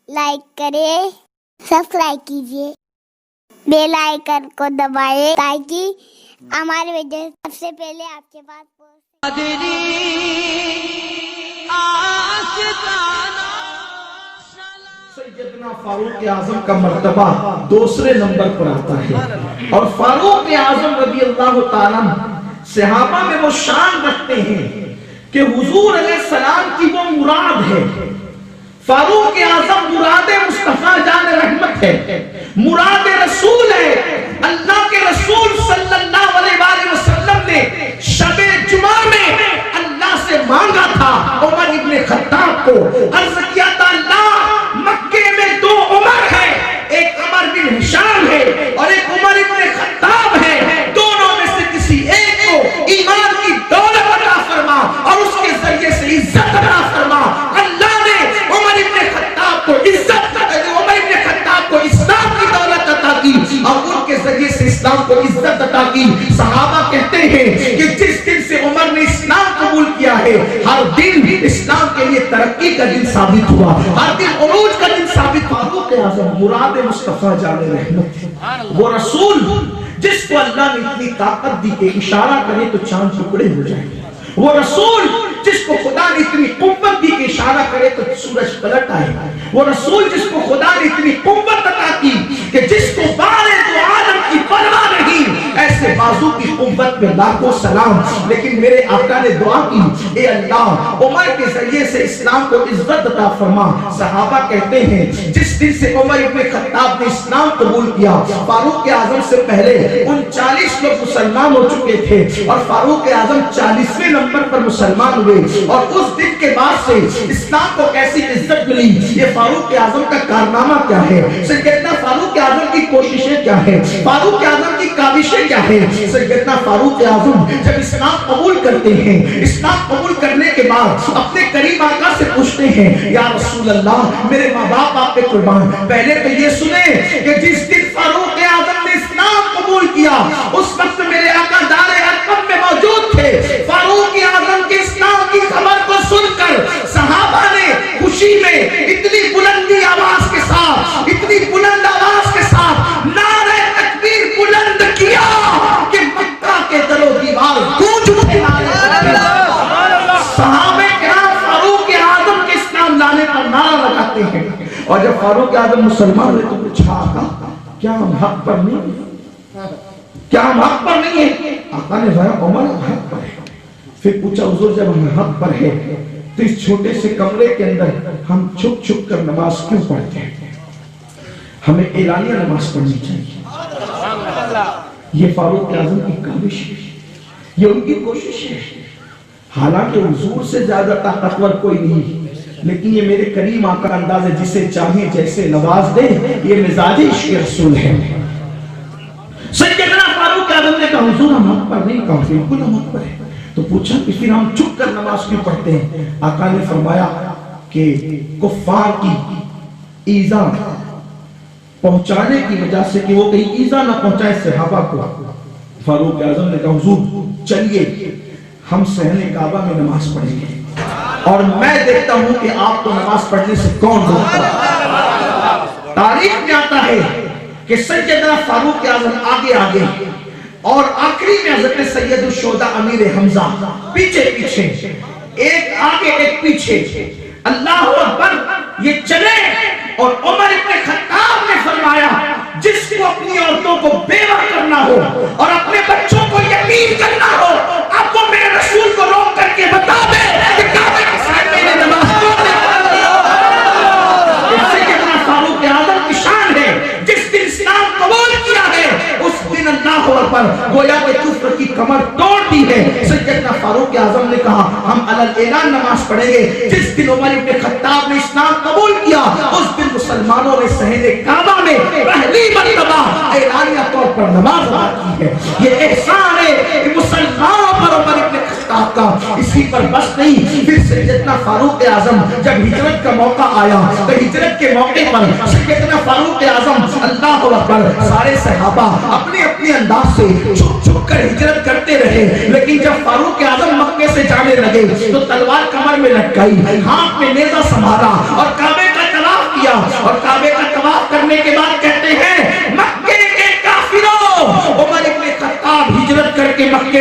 Like کریں، subscribe کیجیے، bell icon کو دبائیں تاکہ ہماری ویڈیو سب سے پہلے آپ کے پاس پہنچے۔ سیدنا فاروق اعظم کا مرتبہ دوسرے نمبر پر آتا ہے، اور فاروق اعظم رضی اللہ تعالیٰ صحابہ میں وہ شان رکھتے ہیں کہ حضور علیہ السلام کی وہ مراد ہے۔ فاروق اعظم مراد مصطفیٰ جان رحمت ہے، مراد رسول ہے۔ اللہ کے رسول صلی اللہ علیہ وآلہ وسلم نے شب جمعہ میں اللہ سے مانگا تھا عمر ابن خطاب کو، عرض کیا تھا اللہ مکے میں دو عمر ہے، ایک عمر بن ہشام ہے اور ایک عمر ابن خطاب ہے، دونوں میں سے کسی ایک کو ایمان کی دولت عطا فرما اور اس کے ذریعے سے عزت عطا فرما۔ اللہ نے عمر ابن خطاب کو عزت، عمر ابن خطاب کو اسلام کی دولت عطا کی اور ان کے ذریعے سے اسلام کو عزت عطا کی۔ صحابہ کہتے ہیں کہ جس دن سے عمر نے اسلام قبول کیا ہے، ہر دن اسلام کے لیے ترقی کا دن ثابت ہوا، ہر دن عروج کا دن ثابت ہوا۔ فاروق اعظم مراد مصطفیٰ جان رحمت ہے، وہ رسول جس کو اللہ نے اتنی طاقت دی کہ اشارہ کرے تو چاند ٹکڑے ہو جائیں، وہ رسول جس کو خدا نے اتنی قوت دی کہ اشارہ کرے تو سورج پلٹ آئے، وہ رسول جس کو خدا نے اتنی قوت عطا کی کہ جس کو بارے تو عالم کی پرواہ نہیں، ایسے بازو کی قوت میں لاکھوں سلام۔ لیکن میرے آقا نے دعا کی، اے اللہ عمر کے ذریعے سے اسلام کو عزت عطا فرما۔ صحابہ کہتے ہیں جس دن سے عمر ابن خطاب نے اسلام قبول کیا، فاروق اعظم سے پہلے 39 لوگ مسلمان ہو چکے تھے اور فاروق اعظم 40ویں نمبر پر مسلمان ہوئے۔ اور اس دن کے بعد سے اسلام کو کیسی عزت ملی، یہ فاروق اعظم کا کارنامہ کیا ہے، سیدنا فاروق اعظم کی کوششیں کیا ہے، فاروق اعظم کی کاوشیں کیا ہے۔ سیدنا فاروق اعظم جب اسلام قبول کرتے ہیں، اسلام قبول کرنے کے بعد اپنے قریب آقا سے پوچھتے ہیں، یا رسول اللہ میرے ماں باپ آپ پہ قربان، پہلے تو یہ سنیں کہ جس دن فاروق اعظم نے اسلام قبول کیا اس وقت میرے آقا دار ارقم میں موجود تھے۔ فاروق اعظم کے اسلام کی خبر کو سن کر صحابہ نے خوشی میں اتنی بلندی آواز کے ساتھ، اتنی بلند آواز کے ساتھ نعرہ تکبیر بلند کیا کہ مکہ کے در و دیوار گونج اٹھے۔ صحابہ کرام فاروق اعظم کے اسلام لانے پر نعرہ لگاتے ہیں، اور جب فاروق اعظم مسلمان ہوئے تو پوچھا آقا کیا ہم حق پر نہیں ہیں؟ کیا ہم حق پر نہیں ہیں؟ آقا نے فرمایا عمر حق پر ہے۔ پھر پوچھا حضور جب ہم حق پر ہے تو اس چھوٹے سے کمرے کے اندر ہم چھپ چھپ کر نماز کیوں پڑھتے ہیں؟ ہمیں اعلانیہ نماز پڑھنی چاہیے۔ یہ فاروق اعظم کی کاوش ہے، یہ ان کی کوشش ہے۔ حالانکہ حضور سے زیادہ طاقتور کوئی نہیں، لیکن یہ میرے کریم آقا کا انداز ہے، جسے چاہیں جیسے نواز دے، یہ مزاج عشق رسول ہے۔ سیدنا فاروق اعظم نے کہا حضور ہم حق پر نہیں، کہا بالکل ہم حق پر ہیں۔ تو پوچھا کہ پھر ہم چھپ کر نماز کیوں پڑھتے ہیں؟ آقا نے فرمایا کہ کفار کی ایذا پہنچانے کی وجہ سے کہ وہ کہیں ایذا نہ پہنچائے صحابہ کو۔ فاروق اعظم نے کہا حضور چلیے ہم صحن کعبہ میں نماز پڑھیں گے اور میں دیکھتا ہوں کہ آپ کو نماز پڑھنے سے کون روکتا ہے۔ تاریخ میں آتا ہے کہ سیدنا فاروق اعظم آگے آگے اور آخری میں حضرت سید الشہداء امیر حمزہ پیچھے پیچھے، ایک آگے ایک پیچھے۔ اللہ اکبر، یہ چلے اور عمر ابن خطاب نے فرمایا جس کو اپنی عورتوں کو بیوہ کرنا ہو اور اپنے بچوں کو یتیم کرنا ہو، اب وہ میرے رسول کو روک کر کے بتا دے کہ کعبہ کے سامنے میں نماز کون ہے۔ سیدنا فاروق اعظم کی شان ہے، جس دن اسلام قبول کیا ہے اس دن اللہ اکبر گویا کہ کفر کی کمر توڑ دی ہے۔ سیدنا فاروق اعظم نے کہا ہم علی اعلان نماز پڑھیں گے۔ جس دن عمر ابن خطاب نے اسلام قبول کیا اس دن مسلمانوں نے صحن کعبہ میں پہلی مرتبہ اعلانیہ طور پر نماز ادا کی ہے۔ یہ احسان ہے کہ مسلمانوں پر عمر ابن خطاب کا۔ اسی پر بس نہیں، پھر سیدنا فاروق اعظم جب ہجرت کا موقع آیا تو ہجرت کے موقع پر سیدنا فاروق اعظم اللہ اکبر سارے صحابہ اپنے اپنے انداز سے چھپ چھپ کر ہجرت کرتے رہے، لیکن جب فاروق اعظم مکے سے جانے لگے تو تلوار کمر میں لٹکائی، ہاتھ میں نیزہ سنبھالا اور کعبے کا طواف کیا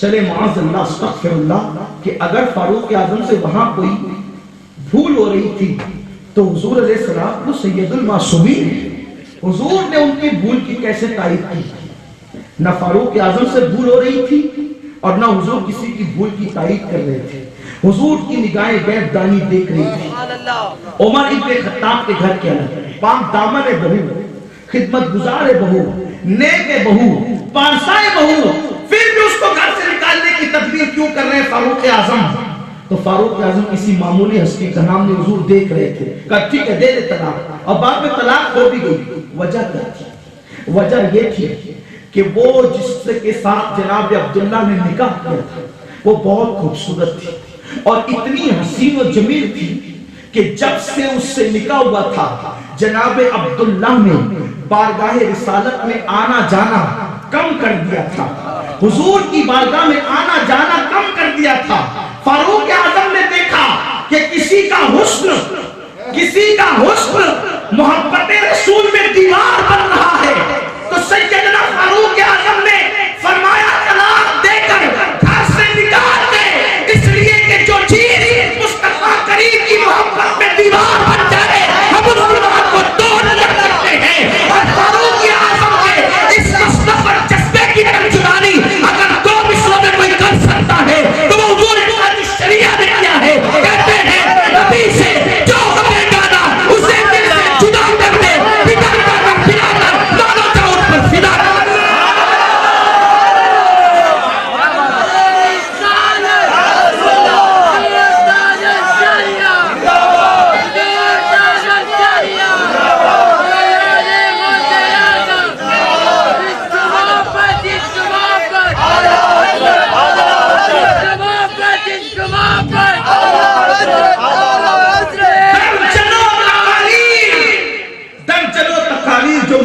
چلے معاذ اللہ استغفر اللہ کہ اگر فاروق اعظم سے وہاں کوئی بھول ہو رہی تھی تو حضور علیہ السلام کو سید المعصومین، حضور نے ان کی بھول کی کیسے تائید کی؟ نہ فاروق اعظم سے بھول ہو رہی تھی اور نہ حضور کسی کی بھول کی تائید کر رہے تھے. حضور کی نگاہیں غیب دانی دیکھ رہی تھی. عمر ابن خطاب کے گھر کے اندر پاک دامن بہو، خدمت گزار بہو، نیک بہو، پارسائے بہو، پھر بھی اس کو گھر سے نکالنے کی تدبیر کیوں کر رہے ہیں فاروق اعظم؟ تو فاروق اعظم کسی معمولی ہستی کا نام نے حضور دیکھ رہے تھے، کہا ٹھیک ہے دے دے طلاق، اور بعد میں طلاق ہو بھی گئی. وجہ کیا تھی؟ وجہ یہ تھی کہ وہ جس کے ساتھ جناب عبداللہ نے نکاح کیا تھا وہ بہت خوبصورت تھی اور اتنی حسین و جمیل تھی کہ جب سے اس سے نکاح ہوا تھا جناب عبداللہ نے بارگاہ رسالت میں آنا جانا کم کر دیا تھا، حضور کی بارگاہ میں آنا جانا کم کر دیا تھا. فاروق اعظم نے دیکھا کہ کسی کا حسن محبت رسول میں دیوار بن رہا ہے، تو سیدنا فاروق اعظم نے فرمایا طلاق دے کر گھر سے نکال دے، اس لیے کہ جو چیز مصطفیٰ کریم کی محبت میں دیوار بن جائے ہم اس دیوار کو توڑ کر کرتے ہیں. اور فاروق اعظم کے اس مصطفیٰ جذبے کی ترجمانی اگر دو مصروں میں کوئی کر سکتا ہے تو وہ حضور شریعہ نے کیا ہے. کہتے ہیں نبی سے جو ہمیں گانا اسے دل سے جدا کر دے، بگڑ کر پھلا کر مانو جاؤ اس پر فدا کر.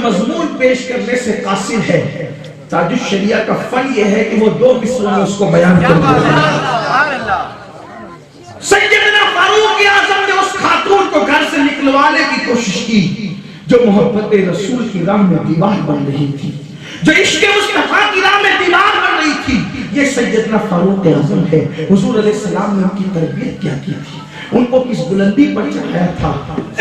مضمون پیش کرنے سے قاصر ہے، تاج الشریعہ کا فن یہ ہے کہ وہ دو مصروں میں اس کو بیان کر دیا. سیدنا فاروق اعظم نے اس خاتون کو گھر سے نکلوانے کی کوشش کی جو محبت رسول کی راہ میں دیوار بن رہی تھی، جو عشق مصطفیٰ کی راہ میں دیوار بن رہی تھی. یہ سیدنا فاروق اعظم ہے. حضور علیہ السلام نے ان کی تربیت کیا کی تھی، ان کو کس بلندی پر چڑھایا تھا.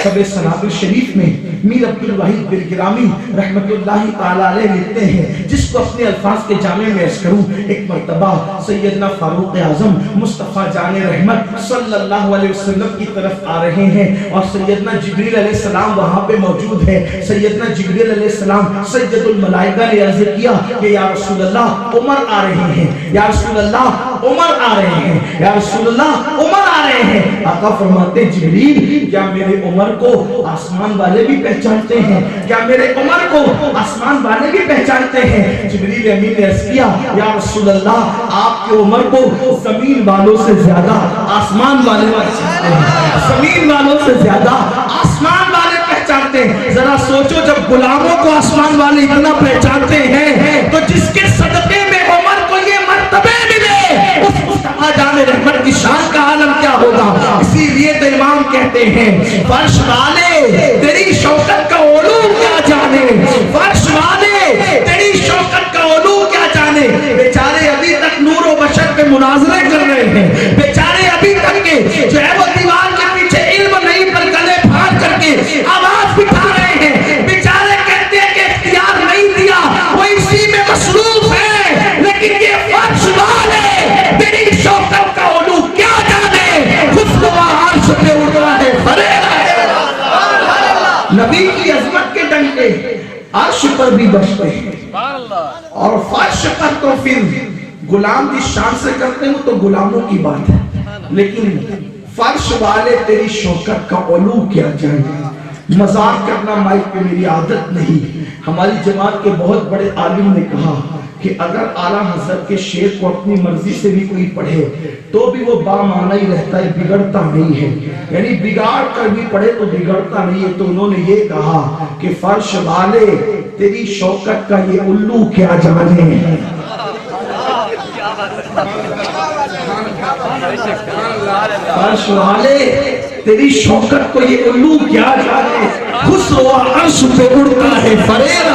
سب سنابل شریف میں میر عبد الواحد برگرامی رحمت اللہ تعالی علیہ لکھتے ہیں، جس کو اپنے الفاظ کے جامع میں عرض کروں. ایک مرتبہ سیدنا فاروق اعظم مصطفیٰ جان رحمت صلی اللہ علیہ وسلم کی طرف آ رہے ہیں اور سیدنا جبریل علیہ السلام وہاں پہ موجود ہے. سیدنا جبریل علیہ السلام سید الملائکہ نے عرض کیا کہ یا رسول اللہ عمر آ رہے ہیں، یا رسول اللہ عمر آ رہے ہیں، یا رسول اللہ عمر آ رہے ہیں. آقا فرماتے جبریل کیا میرے عمر کو آسمان والے بھی پہچانتے ہیں؟ کیا میرے عمر کو آسمان والے بھی پہچانتے ہیں؟ جبریل امین نے عرض کیا یا رسول اللہ آپ کے عمر کو زمین والوں سے زیادہ آسمان والے پہچانتے ہیں، زمین والوں سے زیادہ آسمان والے پہچانتے ہیں. ذرا سوچو جب غلاموں کو آسمان والے اتنا پہچانتے ہیں تو جس کے صدقے میں عمر کو یہ مرتبے ملے اس مصطفیٰ جان رحمت کی شان کا عالم کیا ہوگا. اسی لیے تو امام کہتے ہیں فرش والے تیری شوکت کا علو کیا جانے، فرش والے تیری شوکت کا علو کیا جانے. بیچارے ابھی تک نور و بشر پہ مناظرے کر رہے ہیں، بیچارے ابھی تک کے جو ہے وہ دیوار کے پیچھے علم نہیں پر گلے پھاڑ کر کے آواز بٹھا رہے ہیں. بیچارے کہتے ہیں کہ اختیار نہیں دیا، وہ اسی میں مصروف ہے، لیکن یہ فرش والے تیری شوکت کا علو کیا جانے. خسرو عرش پہ اڑ رہا ہے فریب نبی کی عظمت کے ڈنکے عرش پر بھی بجتے ہیں اور فرش پر تو پھر غلام کی شان سے کرتے ہو تو غلاموں کی بات ہے، لیکن فرش والے تیری شوکت کا علو کیا جانے. مذاق کرنا مائک پہ میری عادت نہیں. ہماری جماعت کے بہت بڑے عالم نے کہا کہ اگر اعلیٰ حضرت کے شعر کو اپنی مرضی سے بھی کوئی پڑھے تو بھی وہ بامعنی ہی رہتا ہے، بگڑتا نہیں ہے. یعنی بگاڑ کر بھی پڑھے تو بگڑتا نہیں ہے. تو انہوں نے یہ کہا کہ فرش والے تیری شوکت کا یہ الو کیا جانے. فرش والے تیری شوکت کو یہ الو کیا جانے. خسرو عرش پہ اڑتا ہے فریب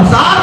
1000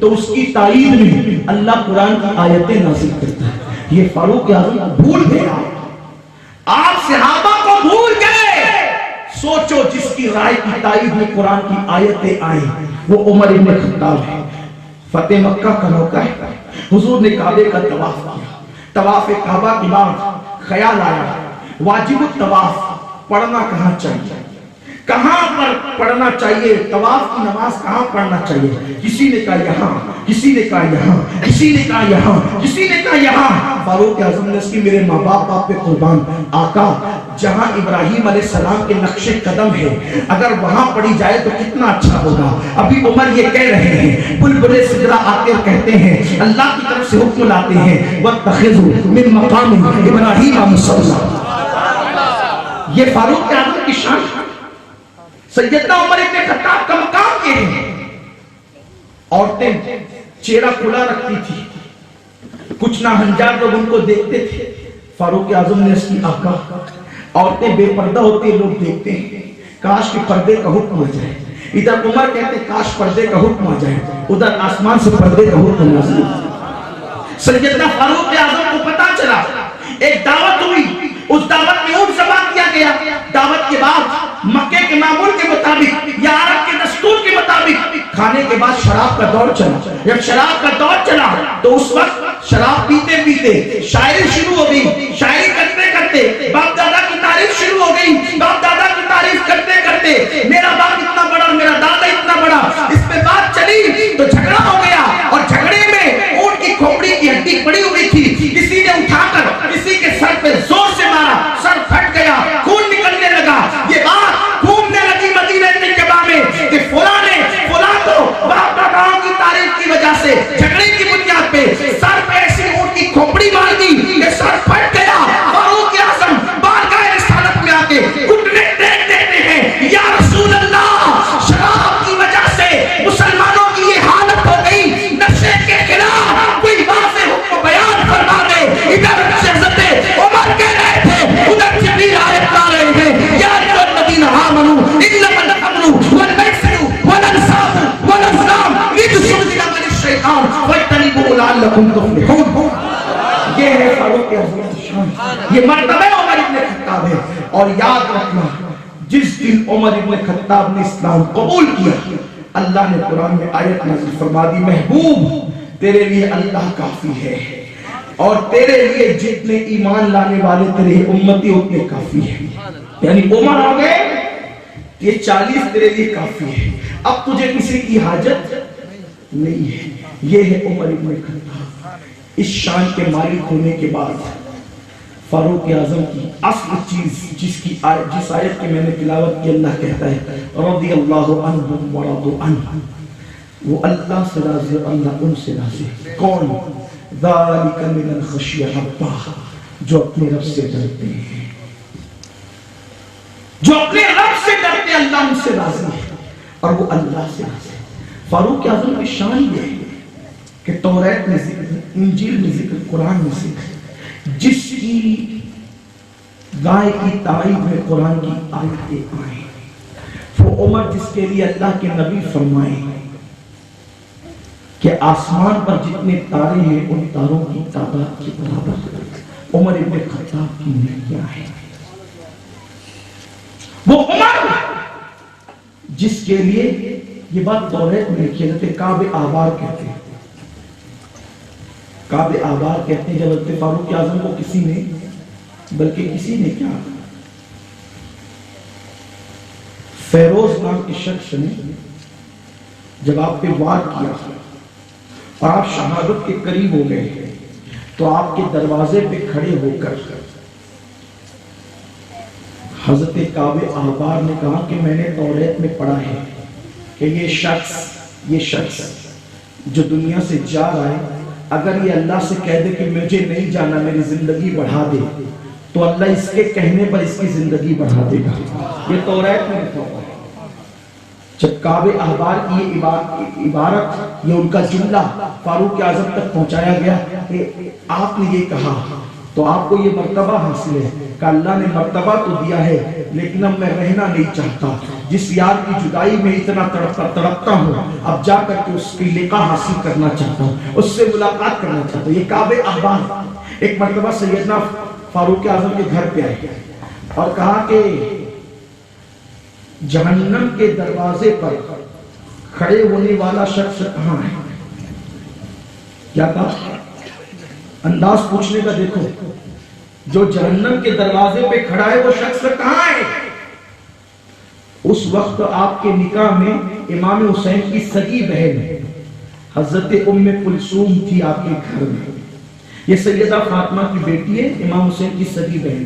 تو اس کی تائید میں اللہ قرآن کی آیتیں نازل کرتا ہے۔ یہ فاروق اعظم بھول گیا، آپ صحابہ کو بھول گئے۔ سوچو جس کی رائے کی تائید میں قرآن کی آیتیں آئیں وہ عمر ابن خطاب ہے۔ فتح مکہ کا موقع ہے، حضور نے کعبے کا طواف کیا، طواف کعبہ کے بعد خیال آیا واجب الطواف پڑھنا کہاں چاہیے، کہاں پر پڑھنا چاہیے، طواف کی نماز کہاں پڑھنا چاہیے؟ کسی نے کہا یہاں، کسی نے کہا یہاں، کسی نے کہا یہاں، کسی نے کہا یہاں۔ فاروق اعظم نے اس کی میرے ماں باپ پہ قربان، آقا جہاں ابراہیم علیہ السلام کے نقش قدم ہے اگر وہاں پڑھی جائے تو کتنا اچھا ہوگا۔ ابھی عمر یہ کہہ رہے ہیں، بلبل سدرہ آتے اور کہتے ہیں، اللہ کی طرف سے حکم لاتے ہیں وَاتَّخِذُوا مِن مَقَامِ إِبْرَاهِيمَ مُصَلًّى۔ یہ فاروق اعظم کی شان، سیدنا عمر ابن خطاب کا مقام یہ ہے۔ عورتیں چہرہ کھلا رکھتی تھی، کچھ ناہنجار لوگ ان کو دیکھتے تھے۔ فاروق اعظم نے اس کی آقا عورتیں بے پردہ ہوتی ہیں، لوگ دیکھتے ہیں، کاش کہ پردے کا حکم آ جائے۔ ادھر عمر کہتے ہیں کاش پردے کا حکم آ جائے، ادھر آسمان سے پردے کا حکم نازل ہو جائے۔ سیدنا فاروق اعظم کو پتا چلا، ایک دعوت ہوئی، اس دعوت میں اونٹ ذبح کیا گیا۔ دعوت کے بعد مکے کے معمول کے مطابق یا عرب کے دستور کے مطابق کھانے کے بعد شراب کا دور چلا۔ جب شراب کا دور چلا تو اس وقت شراب پیتے پیتے شاعری شروع ہو گئی، شاعری کرتے کرتے باپ دادا کی تعریف شروع ہو گئی، باپ دادا کی تعریف کرتے کرتے میرا باپ اتنا بڑا، میرا دادا اتنا بڑا، اس پہ بات چلی تو جھگڑا ہو گیا، اور جھگڑے میں اونٹ کی کھوپڑی کی ہڈی پڑی ہوئی تھی، کسی نے اٹھا کر کسی کے سر پہ زور سے مارا، سر پھٹ گیا، خون نکلنے لگا۔ یہ بات گھومنے لگی مدینہ طیبہ میں کہ فلاں نے فلاں کو باپ داداؤں کی تعریف کی وجہ سے جھگڑے کی بنیاد پہ سر پہ ایسی اونٹ کی کھوپڑی مار دی کہ سر پھٹ گیا۔ فاروق اعظم بارگاہ رسالت میں آ کے گھٹنے ٹیک دیتے ہیں، یا رسول اللہ شراب کی وجہ سے مسلمانوں کی یہ حالت ہو گئی، نشے کے خلاف کوئی واضح حکم بیان فرما دے۔ ادھر حضرت عمر کہہ رہے تھے، ادھر جبریل آیت لا رہے ہیں، یا ایھا الذین آمنوا انما الخمر والمیسر والانصاب والازلام رجس من عمل الشیطان فاجتنبوہ لعلکم تفلحون۔ یہ ہے فاروق اعظم کی شان، یہ مرتبہ عمر ابن خطاب ہے۔ اور یاد رکھنا جس دن عمر ابن خطاب نے اسلام قبول کیا، اللہ نے قرآن میں آیت نازل فرما دی، محبوب تیرے لیے اللہ کافی ہے، اور تیرے لیے جتنے ایمان لانے والے تیرے امتی اتنے کافی ہیں۔ یعنی عمر ہو گئے، یہ 40 تیرے لیے کافی ہے، اب تجھے کسی کی حاجت نہیں ہے۔ یہ ہے عمر ابن خطاب۔ اس شان کے مالک ہونے کے بعد فاروق اعظم کی اصل چیز جس آیت کی میں نے تلاوت کی، اللہ کہتا ہے رضی اللہ عنہم ورضوا عنہ، وہ اللہ سے راضی اور اللہ ان سے راضی۔ کون؟ ذالک من خشیہ ربہ، جو اپنے رب سے ڈرتے ہیں، جو اپنے رب سے ڈرتے ہیں اللہ ان سے راضی ہے، اور وہ اللہ سے راضی ہے۔ فاروق اعظم کی شان یہ ہے کہ توریت میں ذکر، انجیل میں ذکر، قرآن میں ذکر، جس کی رائے کی تائید میں قرآن کی آیتیں آئیں، وہ عمر جس کے لیے اللہ کے نبی فرمائیں کہ آسمان پر جتنے تارے ہیں ان تاروں کی تعداد کے برابر عمر ابن خطاب کی نیکیاں ہیں۔ وہ عمر جس کے لیے یہ بات توریت میں لکھی ہے، کعب آبار کہتے ہیں، کعب آبار کہتے ہیں۔ جب حضرت فاروق اعظم کو کسی نے، بلکہ کسی نے کیا، فیروز نام کے شخص نے جب آپ پہ وار کیا اور آپ شہادت کے قریب ہو گئے تو آپ کے دروازے پہ کھڑے ہو کر حضرت کعب احبار نے کہا کہ میں نے توریت میں پڑھا ہے کہ یہ شخص جو دنیا سے جا رہا ہے، اگر یہ اللہ سے کہہ دے کہ مجھے نہیں جانا، میری زندگی بڑھا دے، تو اللہ اس کے کہنے پر اس کی زندگی بڑھا دے گا۔ یہ توریت میں لکھا ہوا ہے۔ جب کعب احبار کی یہ عبارت، یہ ان کا جملہ فاروق اعظم تک پہنچایا گیا کہ آپ نے یہ کہا تو آپ کو یہ مرتبہ حاصل ہے کہ اللہ نے مرتبہ تو دیا ہے، لیکن اب میں رہنا نہیں چاہتا، جس یار کی جدائی میں اتنا تڑپتا ہوں، اب اب جا کر کے اس کی لقاء حاصل کرنا چاہتا ہوں، اس سے ملاقات کرنا چاہتا ہوں۔ یہ کعب احباب ایک مرتبہ سیدنا فاروق اعظم کے گھر پہ آئے اور کہا کہ جہنم کے دروازے پر کھڑے ہونے والا شخص کہاں ہے؟ کیا کہا؟ انداز پوچھنے کا دیکھو، جو جہنم کے دروازے پہ کھڑا ہے وہ شخص کہاں ہے؟ اس وقت آپ کے نکاح میں امام حسین کی سگی بہن حضرت ام کلثوم تھی آپ کے گھر میں۔ یہ سیدہ فاطمہ کی بیٹی ہے، امام حسین کی سگی بہن۔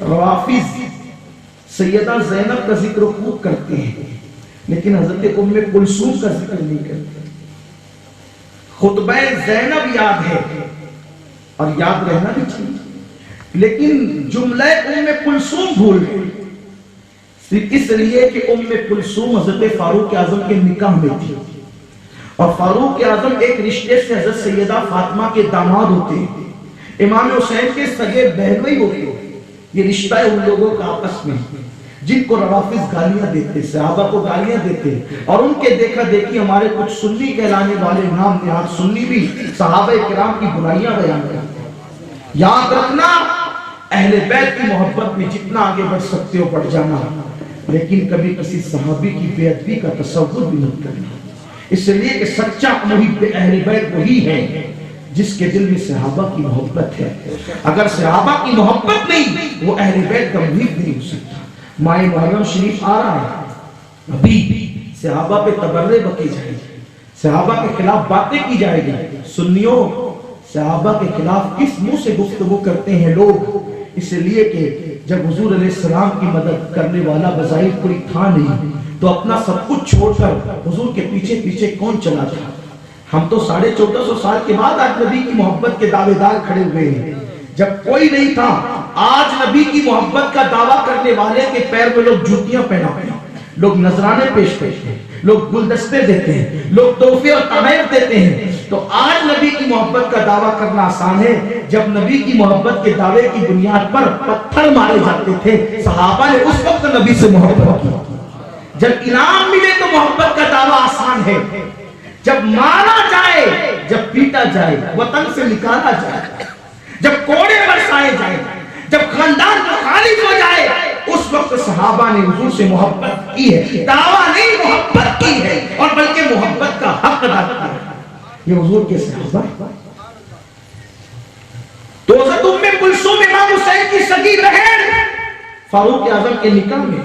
روافض سیدہ زینب کا ذکر خوب کرتے ہیں لیکن حضرت ام کلثوم کا ذکر نہیں کرتے۔ خطبہ زینب یاد ہے اور یاد رہنا بھی چاہیے، لیکن جملہ ام کلثوم بھول گئے، صرف اس لیے کہ ام کلثوم حضرت فاروق اعظم کے نکاح میں تھی اور فاروق اعظم ایک رشتے سے حضرت سیدہ فاطمہ کے داماد ہوتے ہیں، امام حسین کے سگے بہنوئی ہوتے ہیں۔ یہ رشتہ ہے ان لوگوں کا آپس میں جن کو روافض گالیاں دیتے، صحابہ کو گالیاں دیتے، اور ان کے دیکھا دیکھی ہمارے کچھ سنی کہلانے والے نام نہاد سنی بھی صحابہ کرام کی برائیاں بیان کرتے ہیں۔ یاد رکھنا، اہل بیت کی محبت میں جتنا آگے بڑھ سکتے ہو بڑھ جانا، لیکن کبھی کسی صحابی کی بے ادبی کا تصور بھی مت کرنا، اس لیے کہ سچا محب اہل بیت وہی ہے جس کے دل میں صحابہ کی محبت ہے۔ اگر صحابہ کی محبت نہیں، وہ اہل بیت کا محب نہیں ہو سکتا۔ ماہ محرم شریف آ رہا ہے، ابھی صحابہ پہ تبرے بکی جائے گی، صحابہ کے خلاف باتیں کی جائے گی۔ سنیوں، صحابہ کے خلاف کس منہ سے گفتگو کرتے ہیں لوگ؟ اس لیے کہ جب حضور علیہ السلام کی مدد کرنے والا بظاہر کوئی تھا نہیں تو اپنا سب کچھ چھوڑ کر حضور کے پیچھے پیچھے کون چلا تھا؟ ہم تو 1450 سال کے بعد آج نبی کی محبت کے دعوے دار کھڑے ہوئے ہیں، جب کوئی نہیں تھا۔ آج نبی کی محبت کا دعویٰ کرنے والے کے پیر میں لوگ جوتیاں پہناتے ہیں، لوگ نذرانے پیش کرتے ہیں، لوگ گلدستے دیتے ہیں، لوگ تحفے اور تحائف دیتے ہیں۔ تو آج نبی کی محبت کا دعویٰ کرنا آسان ہے، جب نبی کی محبت کے دعوے کی بنیاد پر پتھر مارے جاتے تھے صحابہ نے اس وقت نبی سے محبت کی۔ جب انعام ملے تو محبت کا دعویٰ آسان ہے، جب مارا جائے، جب پیٹا جائے، وطن سے نکالا جائے، جب کوڑے برسائے جائے، جب خاندان مخالف ہو جائے، اس وقت صحابہ نے حضور سے محبت کی ہے، دعویٰ نہیں محبت کی ہے، اور بلکہ محبت کا حق ادا کیا ہے۔ یہ حضور کے صحابہ۔ تو حضرت ام کلثوم امام حسین کی سگی بہن فاروق اعظم کے نکاح میں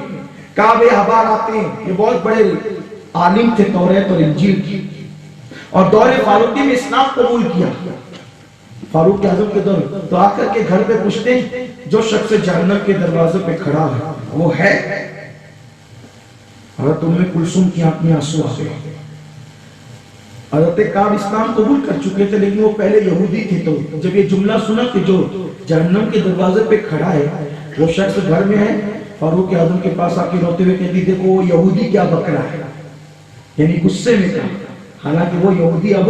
کعب احبار آتے ہیں۔ یہ بہت بڑے عالم تھے توریت اور انجیل کی، اور دور فاروقی میں اسلام قبول کیا فاروق اعظم کے دور۔ تو آ کر کے گھر پہ پوچھتے ہیں جو شخص جہنم کے دروازے پہ کھڑا ہے وہ ہے؟ حضرت ام کلثوم کی آنکھ میں آنسو آ گئے۔ حضرت کعب اسلام قبول کر چکے تھے لیکن وہ پہلے یہودی تھے، تو جب یہ جملہ سنا کہ جو جہنم کے دروازے پہ کھڑا ہے وہ شخص گھر میں ہے، فاروق اعظم کے پاس آ کے روتے ہوئے کہتی دیکھو وہ یہودی کیا بک رہا ہے، یعنی غصے میں کہا، حالانکہ وہ یہودی اب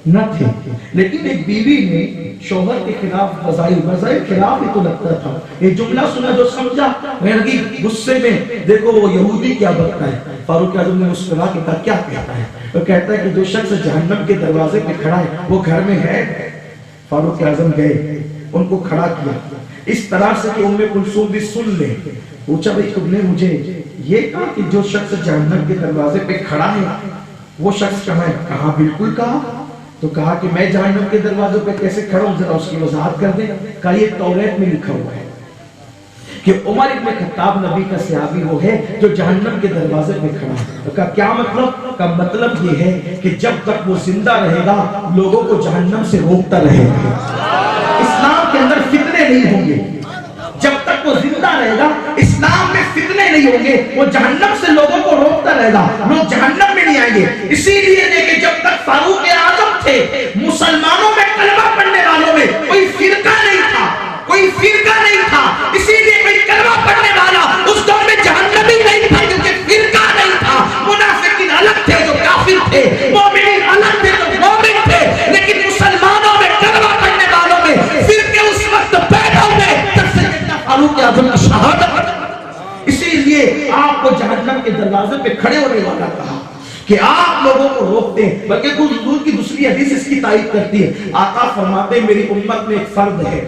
نہ تھے، لیکن ایک بیوی نے شوہر کے خلاف بظاہر خلاف ہی تو لگتا تھا، یہ جملہ سنا جو سمجھا لگی غصے میں، دیکھو وہ یہودی کیا بکتا ہے۔ فاروق اعظم نے مسکرا کے کہا کیا کہتا ہے؟ وہ کہتا ہے کہ جو شخص جہنم کے دروازے پہ کھڑا ہے وہ گھر میں ہے۔ فاروق اعظم گئے، ان کو کھڑا کیا اس طرح سے کہ ام کلثوم بھی سن لے۔ پوچھا بھئی تم نے مجھے یہ کہا کہ جو شخص جہنم کے دروازے پہ کھڑا ہے وہ شخص کہاں ہے؟ کہا بالکل کہا۔ تو کہا کہ میں جہنم کے دروازے پہ کیسے کھڑا ہوں، ذرا اس کی وضاحت کر دیں۔ کہا یہ توریت میں لکھا ہوا ہے کہ عمر ابن خطاب نبی کا صحابی وہ ہے جو جہنم کے دروازے پہ کھڑا ہے۔ تو کہا کیا مطلب؟ کا مطلب یہ ہے کہ جب تک وہ زندہ رہے گا لوگوں کو جہنم سے روکتا رہے گا، اسلام کے اندر فتنے نہیں ہوں گے۔ جب تک وہ زندہ رہے گا اسلام میں فتنے نہیں ہوں گے، وہ جہنم سے لوگوں کو روکتا رہے گا، لوگ جہنم میں نہیں آئیں گے۔ اسی لیے کہ جب تک فاروق اعظم تھے مسلمانوں میں کلمہ پڑھنے والوں میں کوئی فرقہ نہیں تھا، کوئی فرقہ نہیں تھا، اسی لیے کوئی کلمہ پڑھنے والا اس دور میں جہنمی نہیں تھا کیونکہ فرقہ نہیں تھا۔ منافقین الگ تھے جو کافر تھے، مومنین الگ تھے جو مومن تھے، لیکن مسلمانوں میں کلمہ پڑھنے والوں میں فرقے اس وقت پیدا ہوئے جب سیدنا فاروق اعظم کی شہادت۔ اسی لیے آپ کو جہنم کے دروازے پہ کھڑے ہونے والا کہا کہ کہ آپ لوگوں کو روکتے ہیں، بلکہ حضور کی دوسری حدیث اس کی تائید کرتی ہے، آقا فرماتے ہیں میری امت میں ایک فرد ہے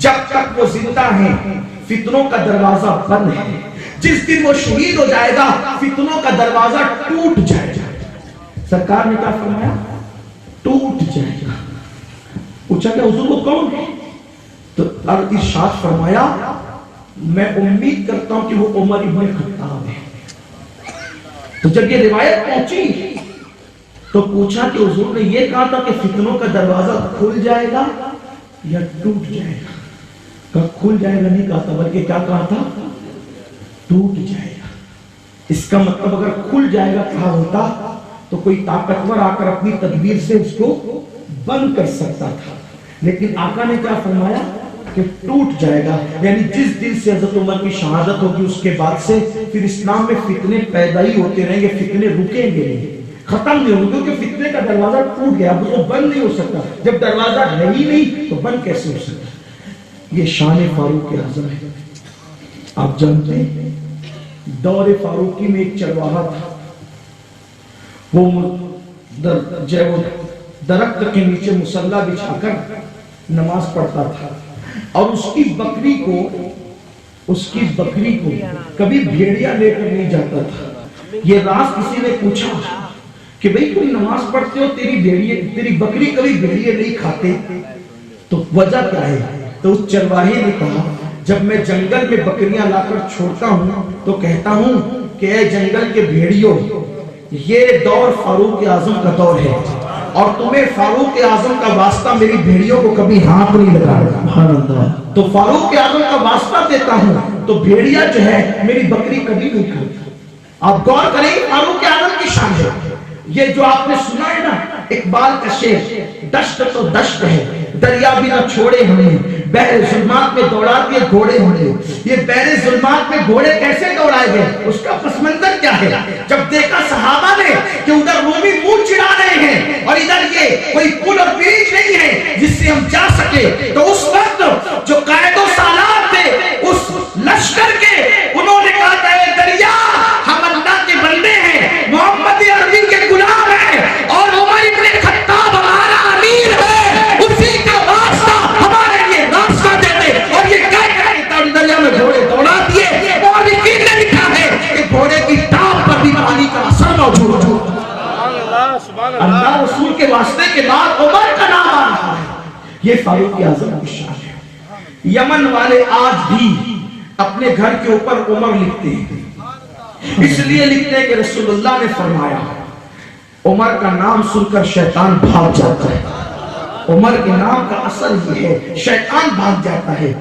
جب تک وہ زندہ ہیں فتنوں کا دروازہ بند ہے، جس دن وہ شہید ہو جائے گا فتنوں کا دروازہ ٹوٹ جائے گا۔ سرکار نے کیا فرمایا؟ ٹوٹ جائے گا۔ پوچھا کہ حضور وہ کون ہے؟ تو ارشاد فرمایا میں امید کرتا ہوں کہ وہ عمر ابن خطاب ہے۔ تو جب یہ روایت پہنچی تو پوچھا کہ حضور نے یہ کہا تھا کہ فتنوں کا دروازہ کھل جائے گا یا ٹوٹ جائے گا؟ کہا کھل جائے گا نہیں کہا تھا، بلکہ کیا کہا تھا؟ ٹوٹ جائے گا۔ اس کا مطلب اگر کھل جائے گا کہا ہوتا تو کوئی طاقتور آ کر اپنی تدبیر سے اس کو بند کر سکتا تھا، لیکن آقا نے کیا فرمایا کہ ٹوٹ جائے گا، یعنی جس دن سے حضرت عمر کی شہادت ہوگی اس کے بعد سے پھر اسلام میں فتنے پیدا ہی ہوتے رہیں گے، فتنے رکیں گے نہیں، ختم نہیں ہوں گے، کیونکہ فتنے کا دروازہ ٹوٹ گیا، اب وہ بند نہیں ہو سکتا۔ جب دروازہ ہے ہی نہیں تو بند کیسے ہو سکتا؟ یہ شان فاروق اعظم ہے۔ آپ جانتے ہیں دور فاروقی میں ایک چرواہا تھا، وہ درخت کے نیچے مصلی بچھا کر نماز پڑھتا تھا، اور اس کی بکری کو کبھی بھیڑیا لے کر نہیں جاتا تھا۔ یہ راز کسی نے پوچھا کہ بھئی تم نماز پڑھتے ہو، تیری بکری کبھی بھیڑیا نہیں کھاتے، تو وجہ کیا ہے؟ تو اس چرواہے نے کہا جب میں جنگل میں بکریاں لا کر چھوڑتا ہوں تو کہتا ہوں کہ اے جنگل کے بھیڑیوں، یہ دور فاروق اعظم کا دور ہے، اور تمہیں فاروق اعظم کا واسطہ میری بھیڑیوں کو کبھی ہاتھ نہیں لگا، تو فاروق اعظم کا واسطہ دیتا ہوں تو بھیڑیا جو ہے میری بکری کبھی نہیں کھاتی۔ آپ غور کریں فاروق اعظم کی شان ہے۔ یہ جو آپ نے سنا ہے نا اقبال کا شعر، دشت تو دشت ہے دریا بھی نہ چھوڑے ہمیں، بحر ظلمات میں دوڑاتی ہے گھوڑے ہمیں۔ یہ بحر ظلمات میں گھوڑے کیسے دوڑائے گئے؟ اس کا پس منظر کیا ہے؟ جب دیکھا صحابہ نے کہ ادھر رومی منہ چڑھا رہے ہیں اور ادھر یہ کوئی پل اور برج نہیں ہے جس سے ہم جا سکے، تو اس وقت جو قائد و سالار تھے اس لشکر کے، انہوں نے کہا اے دریا ہم اللہ کے بندے ہیں، محمد عربی کے غلام ہیں، اور عمر ابن خطاب ہمارا امیر ہے، اسی کا واسطہ ہمارے لیے راستہ دے دے۔ اور یہ کہہ کر دریا میں گھوڑے دوڑا دیے، اور یقین نے لکھا ہے کہ گھوڑے کی ٹانگ پر بھی پانی کا اثر موجود ہے۔ اللہ رسول کے واسطے کے بعد عمر کا نام آ رہا ہے۔ یہ فاروق اعظم کی شان ہے۔ یمن والے آج بھی اپنے گھر کے اوپر عمر لکھتے ہیں، اس لیے لکھتے ہیں کہ رسول اللہ نے فرمایا عمر کا نام سن کر شیطان بھاگ جاتا ہے۔ عمر کے نام کا اثر یہ ہے، شیطان بھاگ جاتا ہے۔